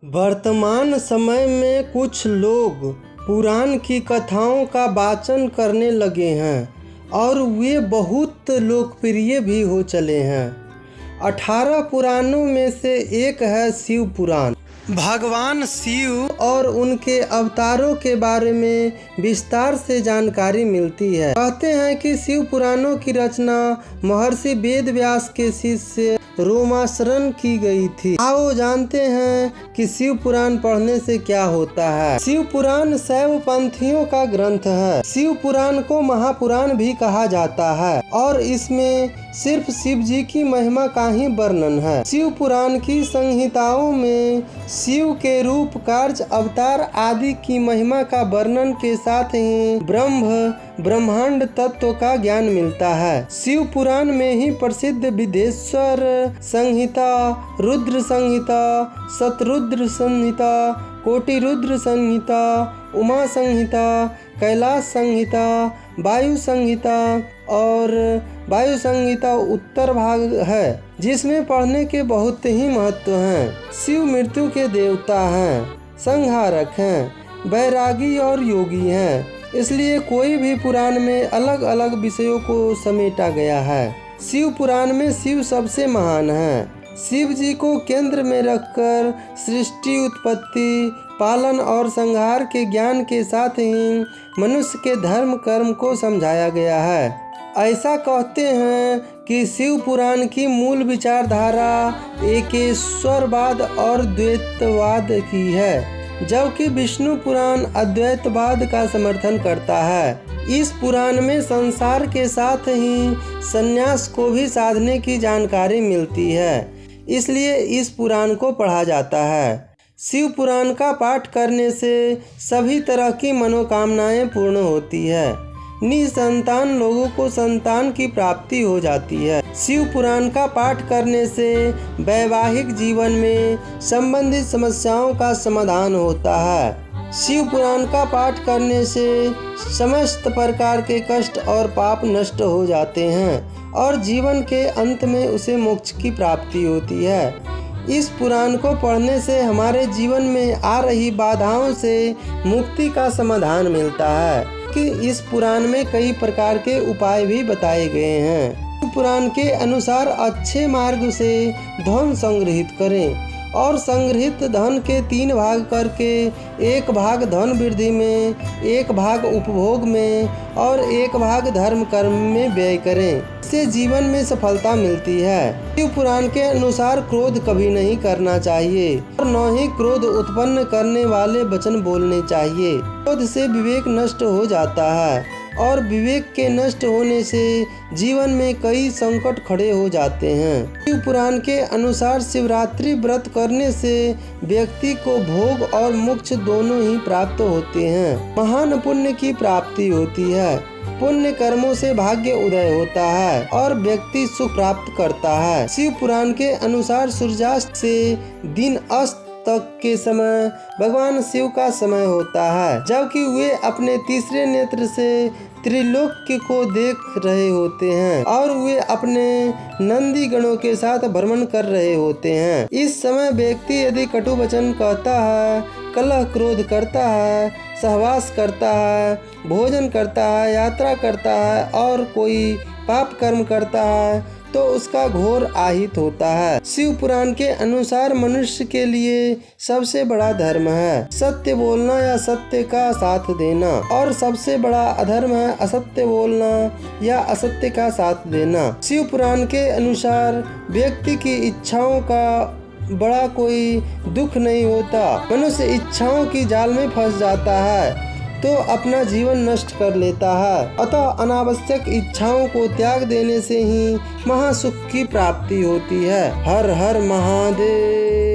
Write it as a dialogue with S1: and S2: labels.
S1: वर्तमान समय में कुछ लोग पुराण की कथाओं का वाचन करने लगे हैं और वे बहुत लोकप्रिय भी हो चले हैं। 18 पुराणों में से एक है शिव पुराण। भगवान शिव और उनके अवतारों के बारे में विस्तार से जानकारी मिलती है। कहते हैं कि शिव पुराणों की रचना महर्षि वेद व्यास के शिष्य रोमाशरण की गई थी। आओ जानते हैं कि शिव पुराण पढ़ने से क्या होता है। शिव पुराण शैव पंथियों का ग्रंथ है। शिव पुराण को महापुराण भी कहा जाता है और इसमें सिर्फ शिव जी की महिमा का ही वर्णन है। शिव पुराण की संहिताओं में शिव के रूप, कार्य, अवतार आदि की महिमा का वर्णन के साथ ही ब्रह्मांड तत्व का ज्ञान मिलता है। शिव पुराण में ही प्रसिद्ध विदेश्वर संहिता, रुद्र संहिता, शतरुद्र संहिता, कोटिरुद्र संहिता, उमा संहिता, कैलाश संहिता, वायु संहिता और वायु संहिता उत्तर भाग है, जिसमें पढ़ने के बहुत ही महत्व हैं। शिव मृत्यु के देवता हैं, संहारक हैं, वैरागी और योगी हैं, इसलिए कोई भी पुराण में अलग अलग विषयों को समेटा गया है। शिव पुराण में शिव सबसे महान है। शिव जी को केंद्र में रखकर सृष्टि, उत्पत्ति, पालन और संहार के ज्ञान के साथ ही मनुष्य के धर्म कर्म को समझाया गया है। ऐसा कहते हैं कि शिव पुराण की मूल विचारधारा एकेश्वरवाद और द्वैतवाद की है, जबकि विष्णु पुराण अद्वैतवाद का समर्थन करता है। इस पुराण में संसार के साथ ही संन्यास को भी साधने की जानकारी मिलती है, इसलिए इस पुराण को पढ़ा जाता है। शिव पुराण का पाठ करने से सभी तरह की मनोकामनाएं पूर्ण होती है। निसंतान लोगों को संतान की प्राप्ति हो जाती है। शिव पुराण का पाठ करने से वैवाहिक जीवन में संबंधित समस्याओं का समाधान होता है। शिव पुराण का पाठ करने से समस्त प्रकार के कष्ट और पाप नष्ट हो जाते हैं और जीवन के अंत में उसे मोक्ष की प्राप्ति होती है। इस पुराण को पढ़ने से हमारे जीवन में आ रही बाधाओं से मुक्ति का समाधान मिलता है कि इस पुराण में कई प्रकार के उपाय भी बताए गए हैं। पुराण के अनुसार अच्छे मार्ग से धन संग्रहित करें और संग्रहित धन के 3 भाग करके 1 भाग धन वृद्धि में, 1 भाग उपभोग में और 1 भाग धर्म कर्म में व्यय करें। इससे जीवन में सफलता मिलती है। शिव पुराण के अनुसार क्रोध कभी नहीं करना चाहिए और न ही क्रोध उत्पन्न करने वाले वचन बोलने चाहिए। क्रोध से विवेक नष्ट हो जाता है और विवेक के नष्ट होने से जीवन में कई संकट खड़े हो जाते हैं। शिव पुराण के अनुसार शिवरात्रि व्रत करने से व्यक्ति को भोग और मोक्ष दोनों ही प्राप्त होते हैं। महान पुण्य की प्राप्ति होती है। पुण्य कर्मों से भाग्य उदय होता है और व्यक्ति सुख प्राप्त करता है। शिव पुराण के अनुसार सूर्यास्त से दिन अस्त तक के समय भगवान शिव का समय होता है, जबकि वे अपने तीसरे नेत्र से त्रिलोक्य को देख रहे होते हैं और वे अपने नंदी गणों के साथ भ्रमण कर रहे होते हैं। इस समय व्यक्ति यदि कटु वचन कहता है, कलह क्रोध करता है, सहवास करता है, भोजन करता है, यात्रा करता है और कोई पाप कर्म करता है तो उसका घोर आहित होता है। शिव पुराण के अनुसार मनुष्य के लिए सबसे बड़ा धर्म है सत्य बोलना या सत्य का साथ देना और सबसे बड़ा अधर्म है असत्य बोलना या असत्य का साथ देना। शिव पुराण के अनुसार व्यक्ति की इच्छाओं का बड़ा कोई दुख नहीं होता। मनुष्य इच्छाओं की जाल में फंस जाता है तो अपना जीवन नष्ट कर लेता है। अतः अनावश्यक इच्छाओं को त्याग देने से ही महासुख की प्राप्ति होती है। हर हर महादेव।